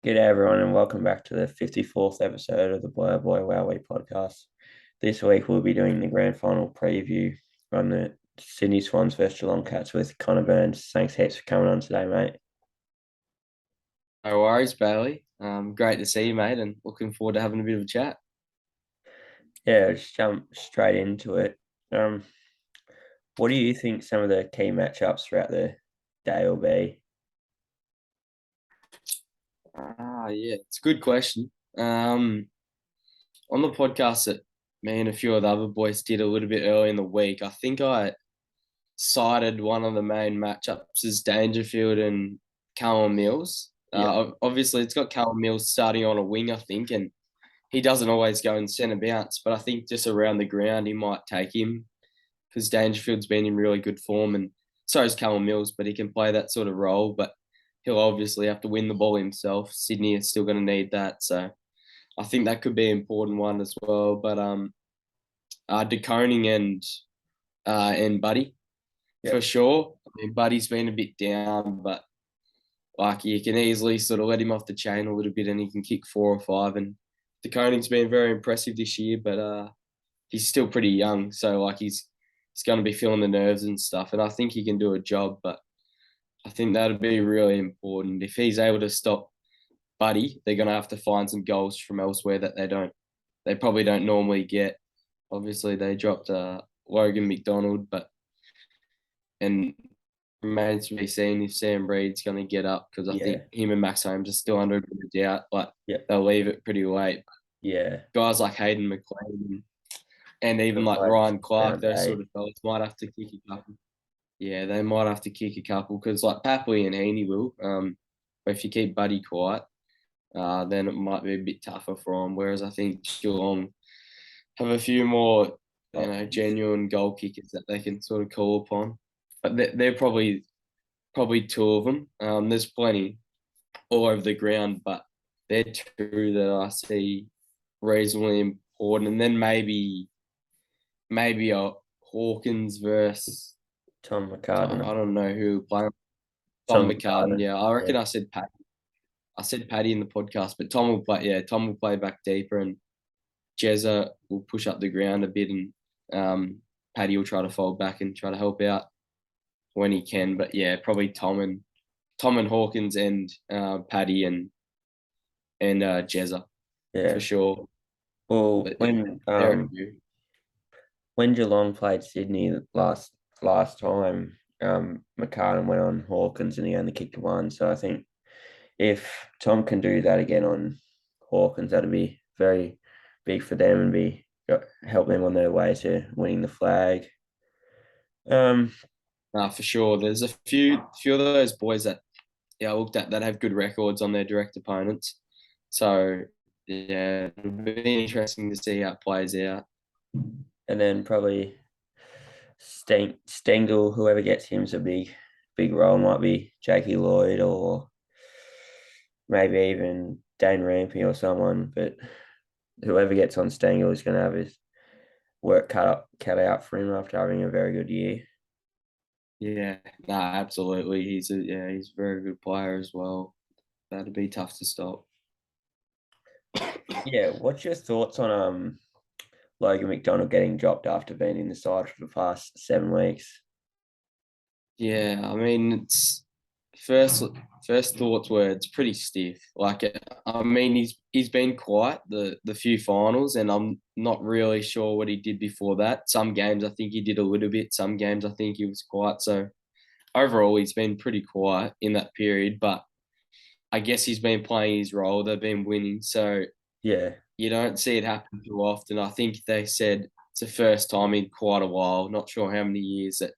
G'day everyone and welcome back to the 54th episode of the Boy Oh Boy Wowee podcast. This week we'll be doing the grand final preview from the Sydney Swans versus Geelong Cats with Connor Burns. Thanks heaps for coming on today, mate. No worries, Bailey. Great to see you, mate, and looking forward to having a bit of a chat. Yeah, just jump straight into it. Um, what do you think some of the key matchups throughout the day will be? Yeah, it's a good question. On the podcast that me and a few of the other boys did a little bit early in the week, I think I cited one of the main matchups as Dangerfield and Callum Mills. Yeah, Obviously, it's got Callum Mills starting on a wing, I think, and he doesn't always go in centre bounce, but I think just around the ground he might take him because Dangerfield's been in really good form, and so is Callum Mills, but he can play that sort of role. But he'll obviously have to win the ball himself. Sydney is still going to need that, so I think that could be an important one as well. But De Koning and Buddy yeah, for sure. I mean, Buddy's been a bit down, but like you can easily sort of let him off the chain a little bit, and he can kick 4 or 5. And De Koning's been very impressive this year, but he's still pretty young, so like he's going to be feeling the nerves and stuff, and I think he can do a job. But I think that'd be really important if he's able to stop Buddy. They're going to have to find some goals from elsewhere that they probably don't normally get. Obviously, they dropped Logan McDonald, but and remains to be seen if Sam Reed's going to get up because I think yeah, him and Max Holmes are still under a bit of doubt, but yeah, they'll leave it pretty late. yeah. Guys like Hayden McLean and even The like blokes Ryan Clark, round those eight. sort of fellas might have to kick a couple. Yeah, they might have to kick a couple because like Papley and Heaney will. But if you keep Buddy quiet, then it might be a bit tougher for them. Whereas I think Geelong have a few more, Options. genuine goal kickers that they can sort of call upon. But they're probably two of them. There's plenty all over the ground, but they're two that I see reasonably important. And then maybe a Hawkins versus Tom I McCartan. don't know who playing. Tom Tom McCartan. McCartan. Yeah, I Yeah, reckon I said Pat. I said Paddy in the podcast, but Tom will play. Yeah, Tom will play back deeper, and Jezza will push up the ground a bit, and Paddy will try to fold back and try to help out when he can. But yeah, probably Tom and Hawkins and Paddy and Jezza for yeah. sure. Well, But they're a few. when Geelong played Sydney last time, McCartan went on Hawkins and he only kicked one. So I think if Tom can do that again on Hawkins, that'd be very big for them and be help them on their way to winning the flag. Um, For sure. There's a few of those boys that I looked at that have good records on their direct opponents. So yeah, it'll be interesting to see how it plays out. and then probably Stengel, whoever gets him's a big role. Might be Jakey Lloyd or maybe even Dane Rampy or someone, but whoever gets on Stengel is going to have his work cut out for him after having a very good year. Yeah, absolutely. He's a very good player as well. That'd be tough to stop. Yeah, what's your thoughts on Logan McDonald getting dropped after being in the side for the past 7 weeks? Yeah, I mean it's first first thoughts were it's pretty stiff. Like I mean he's been quiet the few finals, and I'm not really sure what he did before that. Some games I think he did a little bit. Some games I think he was quiet. So overall he's been pretty quiet in that period. But I guess he's been playing his role. They've been winning, so Yeah, you don't see it happen too often. I think they said it's the first time in quite a while. Not sure how many years that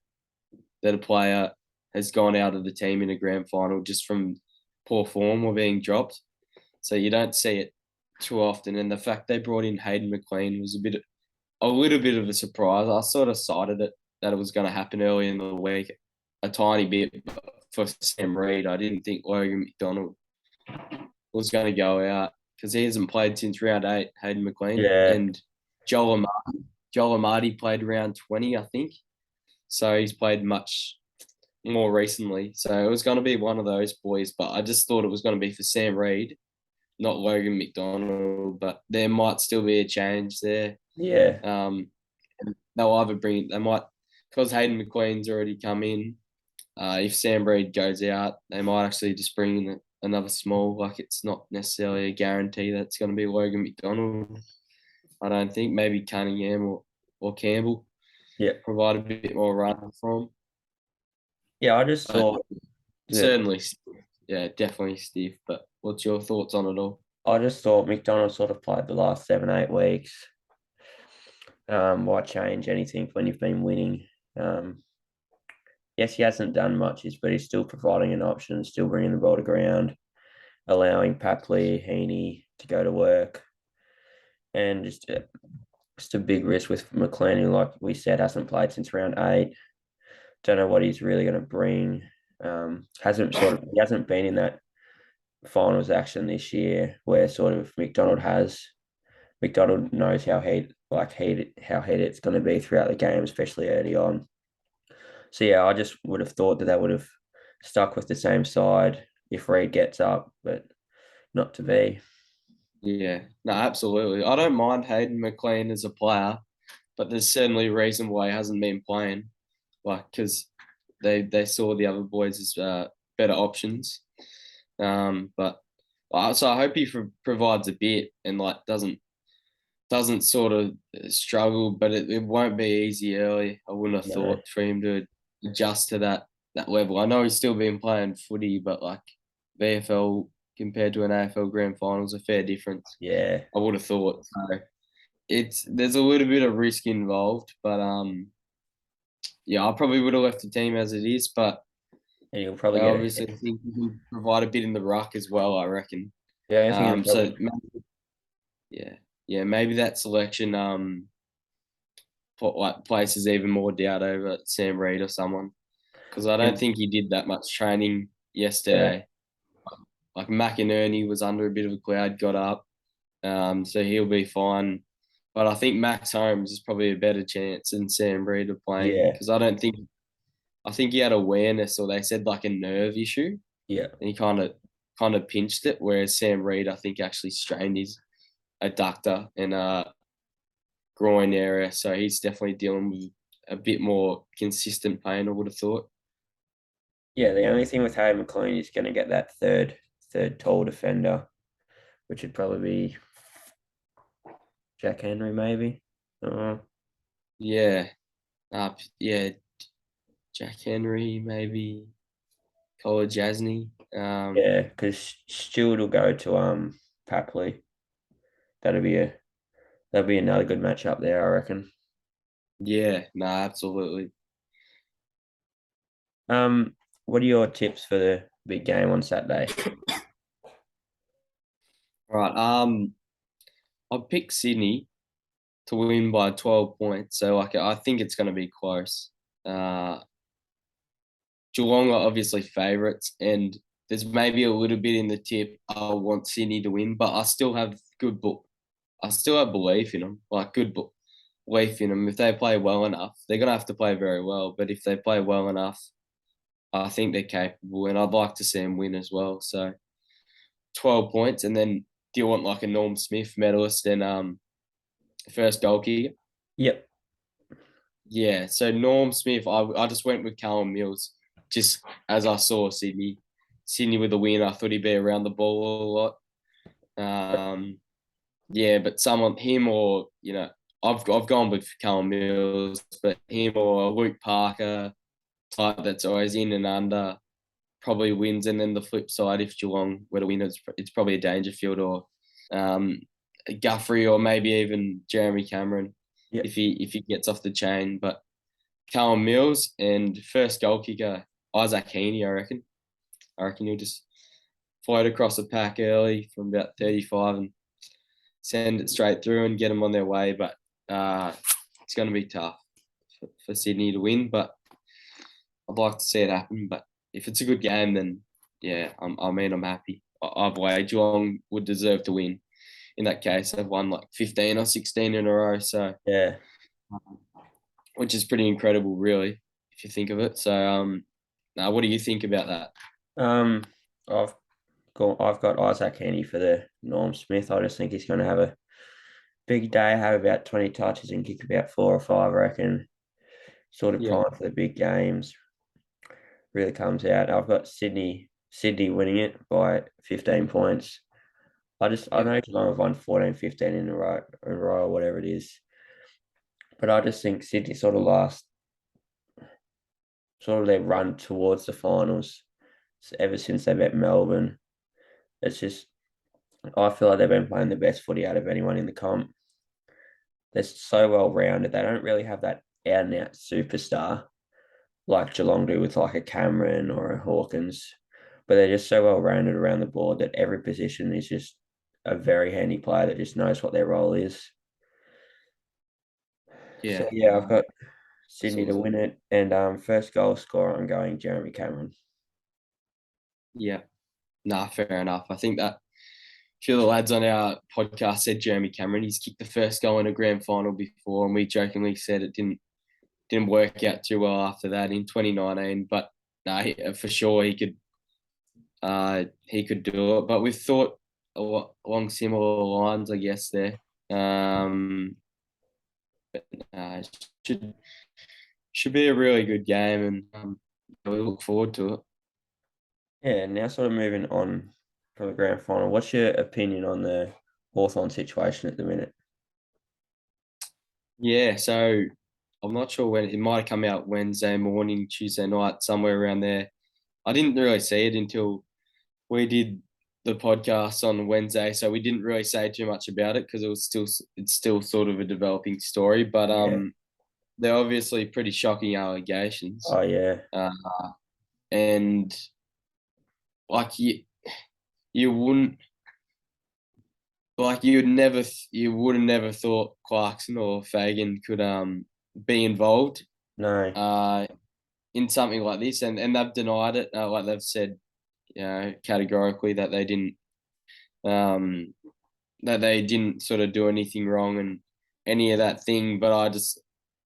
a player has gone out of the team in a grand final just from poor form or being dropped. So you don't see it too often. And the fact they brought in Hayden McLean was a little bit of a surprise. I sort of cited it that it was going to happen early in the week, a tiny bit. But for Sam Reed, I didn't think Logan McDonald was going to go out because he hasn't played since round 8, Hayden McLean. yeah, And Joel Amati played round 20, I think. So he's played much more recently. So it was going to be one of those boys, but I just thought it was going to be for Sam Reed not Logan McDonald, but there might still be a change there. Yeah, And they'll either they might, because Hayden McQueen's already come in. If Sam Reid goes out, they might actually just bring in another small. Like it's not necessarily a guarantee that it's going to be Logan McDonald. I don't think maybe Cunningham or Campbell yeah, provide a bit more run from. yeah. I just But thought that certainly, yeah, definitely stiff. But what's your thoughts on it all? McDonald sort of played the last 7, 8 weeks. Why change anything when you've been winning? Um, yes, he hasn't done much, but he's still providing an option, still bringing the ball to ground, allowing Papley, Heaney to go to work, and just a big risk with McLean, who, like we said, hasn't played since round 8. Don't know what he's really going to bring. He hasn't been in that finals action this year where sort of McDonald has. McDonald knows how heated it's going to be throughout the game, especially early on. So yeah, I just would have thought that they would have stuck with the same side if Reid gets up, but not to be. Yeah, no, absolutely. I don't mind Hayden McLean as a player, but there's certainly a reason why he hasn't been playing. Like, because they saw the other boys as better options. But so I hope he provides a bit and like doesn't sort of struggle, but it won't be easy early. I wouldn't have No. thought for him to adjust to that level. I know he's still been playing footy, but like VFL compared to an AFL grand final is a fair difference. Yeah, I would have thought. So there's a little bit of risk involved, but yeah, I probably would have left the team as it is, but and he'll probably I get obviously it. think he can provide a bit in the ruck as well. I reckon. Yeah, I think he'll So probably. yeah, yeah, maybe that selection places even more doubt over Sam Reid or someone because I don't And think he did that much training yeah, yesterday. Like McInerney was under a bit of a cloud, got up, so he'll be fine. But I think Max Holmes is probably a better chance than Sam Reid of playing yeah, because I think he had awareness or they said like a nerve issue yeah, and he kind of pinched it, whereas Sam Reid I think actually strained his adductor and groin area, so he's definitely dealing with a bit more consistent pain. I would have thought. yeah. The only thing with Hayden McLean is going to get that third tall defender, which would probably be Jack Henry, maybe. Uh, Yeah, yeah, Jack Henry, maybe Cole Jasny. yeah, because Stewart will go to Papley. That'll be a that'll be another good match up there, I reckon. Yeah, no, absolutely. Um, what are your tips for the big game on Saturday? Right. I'll pick Sydney to win by 12 points. So like I think it's going to be close. Uh, Geelong are obviously favourites, and there's maybe a little bit in the tip. I want Sydney to win, but I still have I still have belief in them, like belief in them. If they play well enough, they're gonna have to play very well. But if they play well enough, I think they're capable, and I'd like to see them win as well. So 12 points, and then do you want like a Norm Smith medalist and first goal kicker? Yep. Yeah, so Norm Smith, I just went with Callum Mills just as I saw Sydney with the win. I thought he'd be around the ball a lot. Yeah, but someone him or I've gone with Callum Mills, but him or Luke Parker type that's always in and under probably wins. And then the flip side, if Geelong were to win, it's probably a Dangerfield or um, Guthrie or maybe even Jeremy Cameron Yep. if he gets off the chain. But Callum Mills and first goal kicker Isaac Heaney, I reckon. I reckon he'll just float across the pack early from about 35 and send it straight through and get them on their way. But it's going to be tough for Sydney to win. But I'd like to see it happen. But if it's a good game, then yeah, I'm happy. Either way, Geelong would deserve to win. In that case, they've won like 15 or 16 in a row. So, Yeah. which is pretty incredible, really, if you think of it. So, now what do you think about that? Um, I've I've got Isaac Henny for the Norm Smith. I just think he's going to have a big day, have about 20 touches and kick about 4 or 5, I reckon. Sort of Yeah, prime for the big games. Really comes out. I've got Sydney winning it by 15 points. I yeah, know Geelong have won 14, 15 in a row, or whatever it is. But I just think Sydney sort of their run towards the finals ever since they met Melbourne. It's just, I feel like they've been playing the best footy out of anyone in the comp. They're so well rounded. They don't really have that out and out superstar like Geelong do with like a Cameron or a Hawkins, but they're just so well rounded around the board that every position is just a very handy player that just knows what their role is. So yeah. yeah, I've got That's Sydney to awesome. win it, and first goal scorer I'm going Jeremy Cameron. Yeah, nah, fair enough. I think that a few of the lads on our podcast said Jeremy Cameron. He's kicked the first goal in a grand final before, and we jokingly said it didn't work out too well after that in 2019. But nah, for sure he could do it. But we thought along similar lines, I guess there. Um, should should be a really good game, and we look forward to it. Yeah, now sort of moving on from the grand final. What's your opinion on the Hawthorn situation at the minute? Yeah, so I'm not sure when it might have come out Wednesday morning, Tuesday night, somewhere around there. I didn't really see it until we did the podcast on Wednesday, so we didn't really say too much about it because it's still sort of a developing story. But Yeah. they're obviously pretty shocking allegations, Oh yeah. uh, and like you wouldn't you would have never thought Clarkson or Fagan could be involved No. uh in something like this, and they've denied it. Like they've said, categorically um, that they didn't sort of do anything wrong and any of that thing. But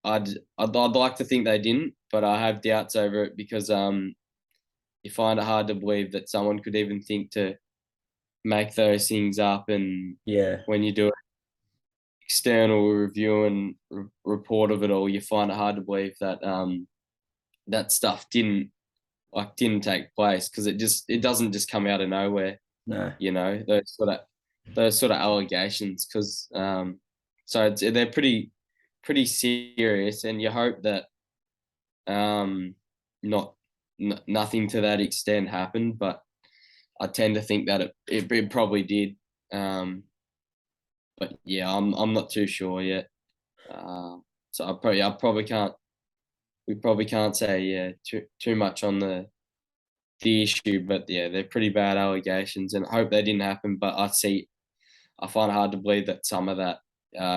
I'd like to think they didn't, but I have doubts over it because you find it hard to believe that someone could even think to make those things up, and Yeah. when you do an external review and report of it all, you find it hard to believe that that stuff didn't take place because it doesn't just come out of nowhere, No. those sort of allegations because they're pretty serious, and you hope that um not nothing to that extent happened, but I tend to think that it probably did. But yeah, I'm not too sure yet. So I probably can't we probably can't say too much on the issue, but yeah, they're pretty bad allegations, and I hope they didn't happen. But I find it hard to believe that some of that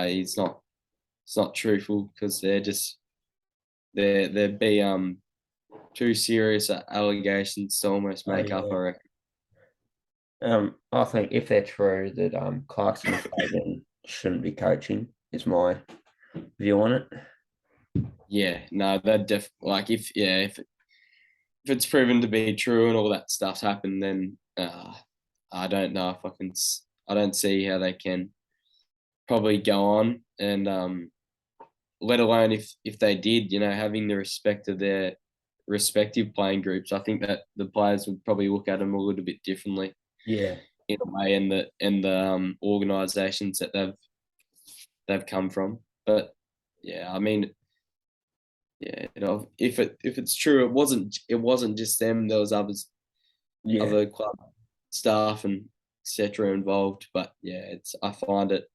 is not it's not truthful because they'd be too serious allegations to almost Oh make up. yeah. I reckon. I think if they're true that Clarkson-Fagin shouldn't be coaching is my view on it. Yeah, no, that like if it's proven to be true and all that stuff's happened, then I don't know if I don't see how they can probably go on, and let alone if they did, having the respect of their respective playing groups, I think that the players would probably look at them a little bit differently Yeah. in a way, and the organisations that they've come from. But yeah, I mean, yeah, if it's true, it wasn't just them. There was Yeah. other club staff and etc. involved. But yeah, I find it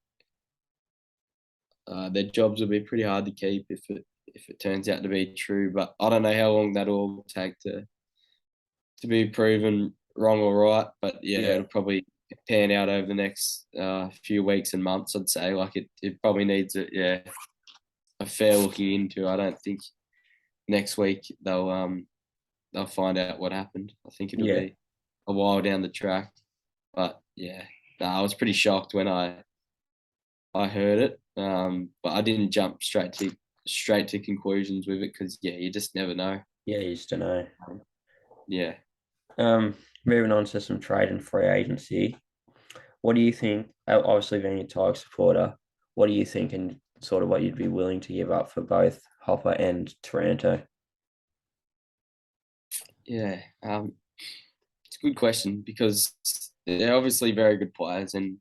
their jobs will be pretty hard to keep if it turns out to be true. But I don't know how long that will take to be proven wrong or right. But yeah, Yeah. it'll probably pan out over the next few weeks and months. I'd say like it probably needs a fair looking into. I don't think next week they'll find out what happened. I think it'll Yeah. be a while down the track. But yeah, no, I was pretty shocked when I heard it. But I didn't jump straight to conclusions with it because yeah, you just never know. Yeah. You used to know. Yeah, Um, moving on to some trade and free agency. What do you think? Obviously, being a Tigers supporter, what do you think and sort of what you'd be willing to give up for both Hopper and Taranto? Yeah, it's a good question because they're obviously very good players, and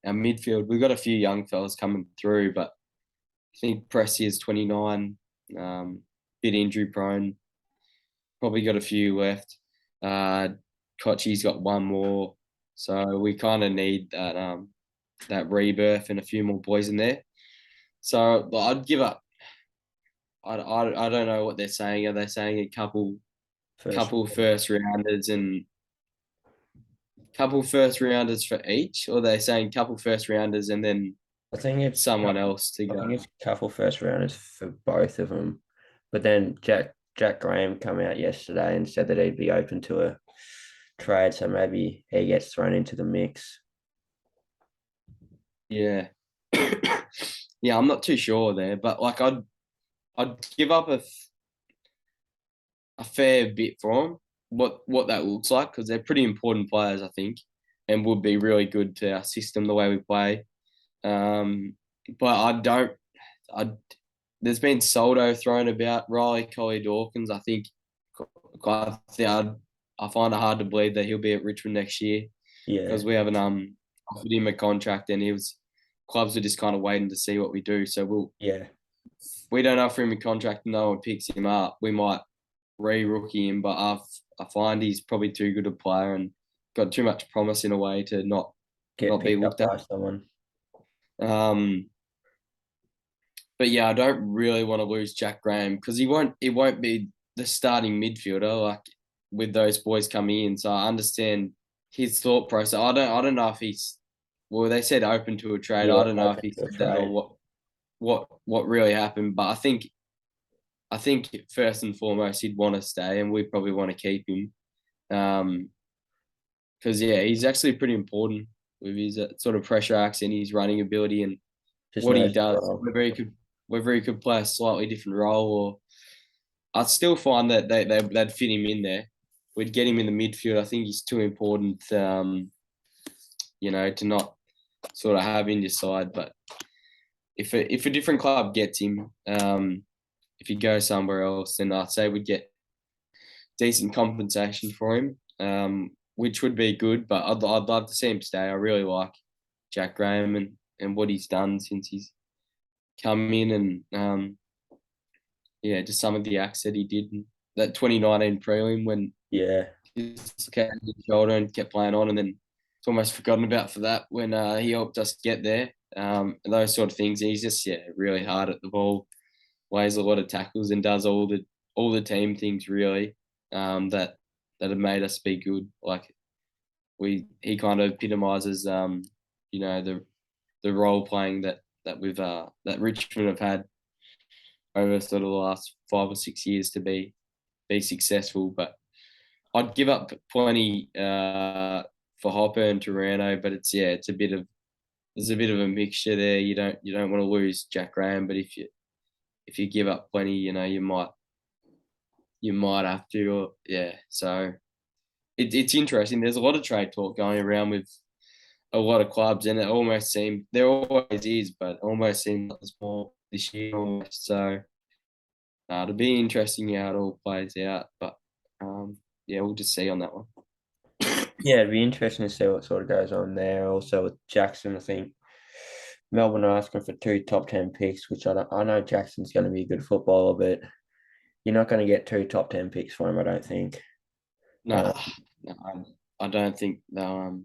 our midfield we've got a few young fellas coming through, but I think Pressy is 29, bit injury prone. Probably got a few left. Uh, Kochi's got one more, so we kind of need that rebirth and a few more boys in there. So I'd give up. I don't know what they're saying. Are they saying a First, couple first rounders and couple first rounders for each, or are they saying couple first rounders and then I think it's someone else to I go? think it's a couple first rounders for both of them, but then Jack Graham come out yesterday and said that he'd be open to a trade, so maybe he gets thrown into the mix. Yeah, yeah. I'm not too sure there, but like I'd give up a fair bit for them. What that looks like because they're pretty important players, I think, and would be really good to our system the way we play. But I don't. I There's been Soldo thrown about. Riley Collie Dawkins. I find it hard to believe that he'll be at Richmond next year Yeah, because we haven't offered him a contract and clubs are just kind of waiting to see what we do. So yeah, we don't offer him a contract and no one picks him up. We might re-rookie him, but I find he's probably too good a player and got too much promise in a way to get not be picked up looked at. by someone. Um, but yeah, I don't really want to lose Jack Graham because he won't be the starting midfielder like with those boys coming in. So I understand his thought process. I don't know if he's well, they said open to a trade. I Yeah, don't know if open he to a said that or trade. what really happened. But I think first and foremost he'd want to stay, and we probably want to keep him. Because yeah, he's actually pretty important with his sort of pressure acts and his running ability and Just what he knows his does. role. Whether he could play a slightly different role, or I'd still find that they'd fit him in there. We'd get him in the midfield. I think he's too important, to not sort of have in your side. But if a different club gets him, if he goes somewhere else, then I'd say we'd get decent compensation for him, which would be good. But I'd love to see him stay. I really like Jack Graham and what he's done since he's come in, and yeah, just some of the acts that he did in that 2019 prelim when Yeah, he dislocated his shoulder and kept playing on, and then it's almost forgotten about for that when he helped us get there. And those sort of things. He's just really hard at the ball, weighs a lot of tackles, and does all the team things really that have made us be good. Like he kind of epitomizes the role playing that Richmond have had over sort of the last 5 or 6 years to be successful. But I'd give up plenty for Hopper and Toronto, but it's a bit of there's a bit of a mixture there. You don't want to lose Jack Graham, but if you give up plenty, you might have to. Or, yeah, so it's interesting. There's a lot of trade talk going around with a lot of clubs, and it almost seems there always is, but it almost seems like there's more this year almost. So it'll be interesting how it all plays out. But yeah, we'll just see on that one. yeah, it'd be interesting to see what sort of goes on there. Also with Jackson, I think Melbourne are asking for two top 10 picks, which I know Jackson's going to be a good footballer, but you're not going to get two top 10 picks for him, I don't think. Uh, No, no, I don't think they'll.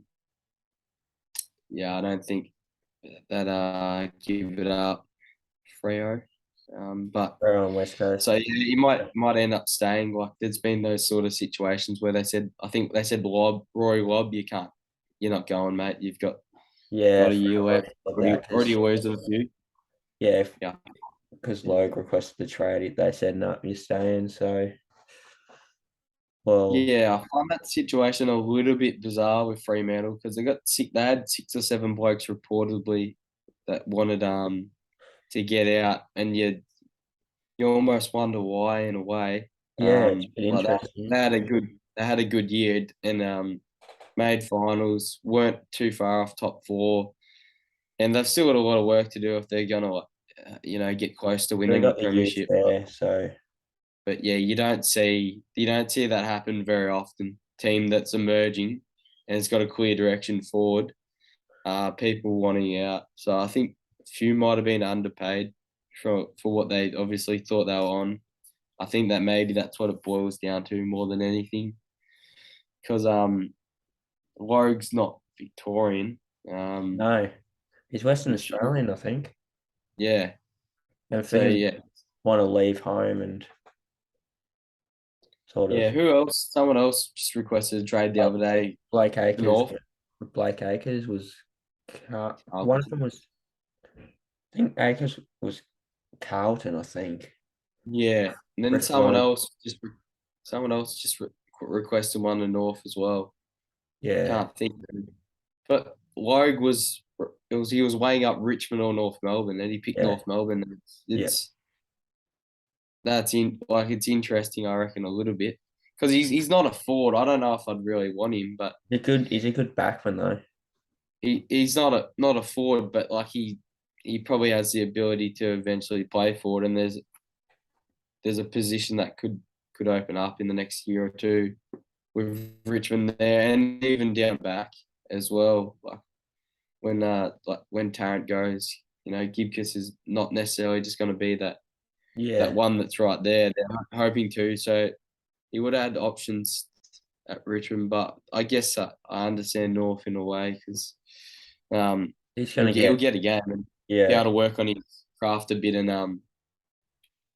Yeah, I don't think that give it up, Freo. But they're on West Coast. so yeah, you might end up staying. Like there's been those sort of situations where I think they said Roy Lobb, you're not going, mate. You've got Yeah, a year Freo left. already said Already that already losing a few. yeah, Yeah. because Logue requested the trade, they said no, you're staying. So, well, Yeah, I find that situation a little bit bizarre with Fremantle because they had 6 or 7 blokes reportedly that wanted to get out, and you almost wonder why in a way. yeah, it's been Like that interesting. they had a good they had a good year and made finals, weren't too far off top four, and they've still got a lot of work to do if they're gonna get close to They winning the got the youth premiership. there, so But yeah, you don't see that happen very often. Team that's emerging and it's got a clear direction forward. People wanting out. So I think a few might have been underpaid for what they obviously thought they were on. I think that maybe that's what it boils down to more than anything. Because Logue's not Victorian. no, he's Western I'm sure. Australian, I think. Yeah. And for So him, yeah. want to leave home and sort of Yeah. Who else? Someone else just requested a trade the other day. Blake Acres. North. Blake Acres was one of them Carlton. was I think Acres was Carlton, I think. Yeah, and then Rest one, someone else just requested one to North as well. yeah, Can't think, of it. But Logue he was weighing up Richmond or North Melbourne, and he picked yeah, North Melbourne. yeah. It's interesting, I reckon, a little bit because he's not a forward. I don't know if I'd really want him, but He's a good backman though. he's not a forward, but like he probably has the ability to eventually play forward, and there's a position that could open up in the next year or two with Richmond there, and even down back as well. Like when Tarrant goes, Gibcus is not necessarily just going to be that Yeah, one that's right there. They're hoping to, so he would add options at Richmond, but I guess I understand North in a way because he's he'll gonna get he'll get get a game and be able yeah. to work on his craft a bit and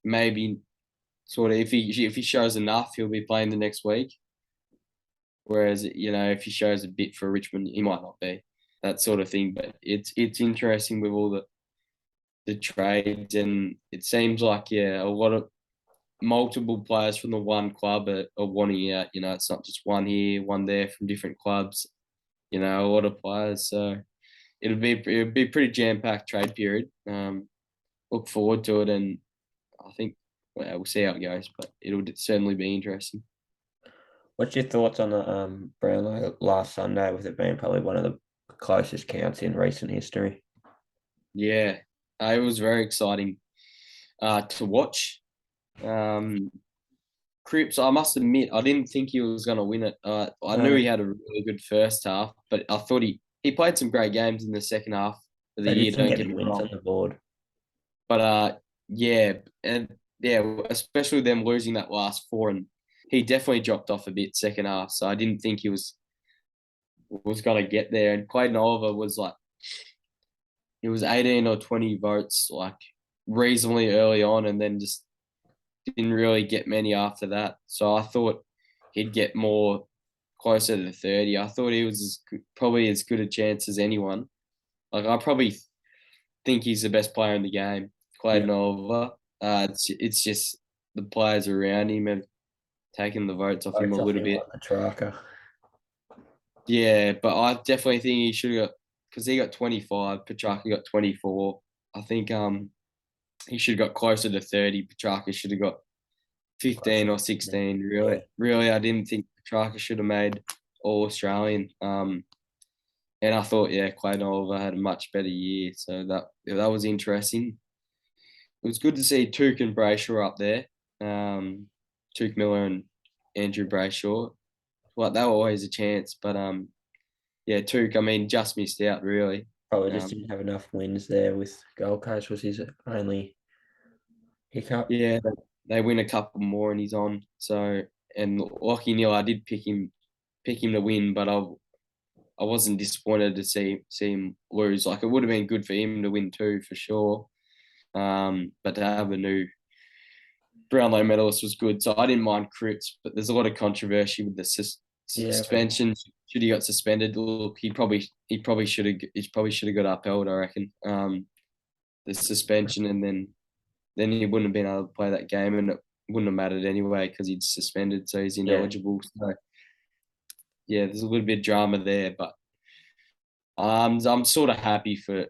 maybe sort of if he shows enough, he'll be playing the next week. Whereas, if he shows a bit for Richmond, he might not be that sort of thing. But it's interesting with all the trades, and it seems like a lot of multiple players from the one club are wanting out. It's not just one here, one there from different clubs. A lot of players. So it'll be a pretty jam packed trade period. Look forward to it, and I think we'll see how it goes, but it'll certainly be interesting. What's your thoughts on the Brownlow last Sunday with it being probably one of the closest counts in recent history? Yeah, it was very exciting to watch. Um, Cripps, I must admit, I didn't think he was going to win it. I knew No, he had a really good first half, but I thought he played some great games in the second half of the they year. just didn't Don't get get the me wins on wrong, the board. but yeah, and yeah, especially them losing that last four, and he definitely dropped off a bit second half. So I didn't think he was going to get there. And Clayton Oliver was like, he was 18 or 20 votes like reasonably early on, and then just didn't really get many after that. So I thought he'd get more closer to 30. I thought he was probably as good a chance as anyone. Like I probably think he's the best player in the game, Yeah, Clayton Oliver. It's just the players around him have taken the votes off him a votes off little him bit. like the tracker. Yeah, but I definitely think he should have got because he got 25, Petrarca got 24. I think he should have got closer to 30. Petrarca should have got 15 or 16. Yeah, Really, I didn't think Petrarca should have made All Australian. And I thought, yeah, Clayton Oliver had a much better year, so that was interesting. It was good to see Took and Brayshaw up there. Took Miller and Andrew Brayshaw. Well, they were always a chance, but yeah, Took, I mean, just missed out really. probably just Um, didn't have enough wins there with Gold Coast was his only hiccup. yeah, they win a couple more and he's on. So and Lockie Neal, I did pick him to win, but I wasn't disappointed to see him lose. Like it would have been good for him to win too, for sure. But to have a new Brownlow medalist was good. So I didn't mind Cripps, but there's a lot of controversy with the Yeah, suspension. Should he got suspended? Look, he probably should have got upheld. I reckon. The suspension, and then he wouldn't have been able to play that game, and it wouldn't have mattered anyway because he'd suspended, so he's yeah. ineligible. So yeah, there's a little bit of drama there, but I'm sort of happy for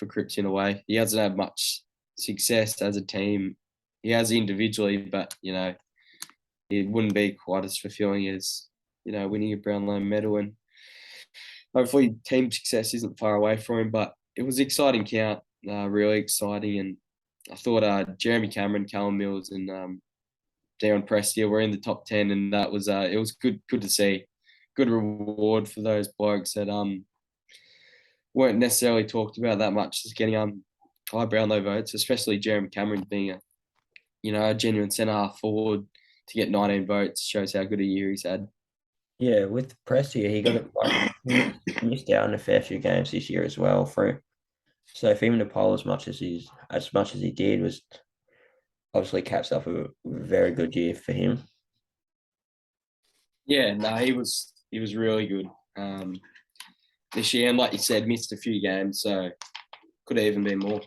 Cripps in a way. He hasn't had much success as a team. He has individually, but he it wouldn't be quite as fulfilling as winning a Brownlow medal. And hopefully, team success isn't far away for him. But it was an exciting count, really exciting. And I thought Jeremy Cameron, Callum Mills, and Dion Prestia were in the top 10, and that was it was good to see. Good reward for those blokes that weren't necessarily talked about that much, just getting high Brownlow votes, especially Jeremy Cameron being a genuine centre half forward to get 19 votes shows how good a year he's had. Yeah, with Prestia, he got it like missed out on a fair few games this year as well. So for him to poll as much as he did was obviously caps off a very good year for him. Yeah, no, he was really good this year, and like you said, missed a few games, so could have even been more.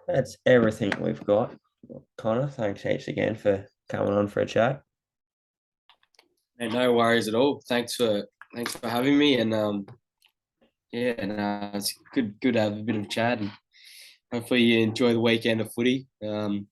That's everything we've got. Connor, thanks heaps again for coming on for a chat. And no worries at all. Thanks for having me, and yeah, no, it's good to have a bit of chat, and hopefully you enjoy the weekend of footy.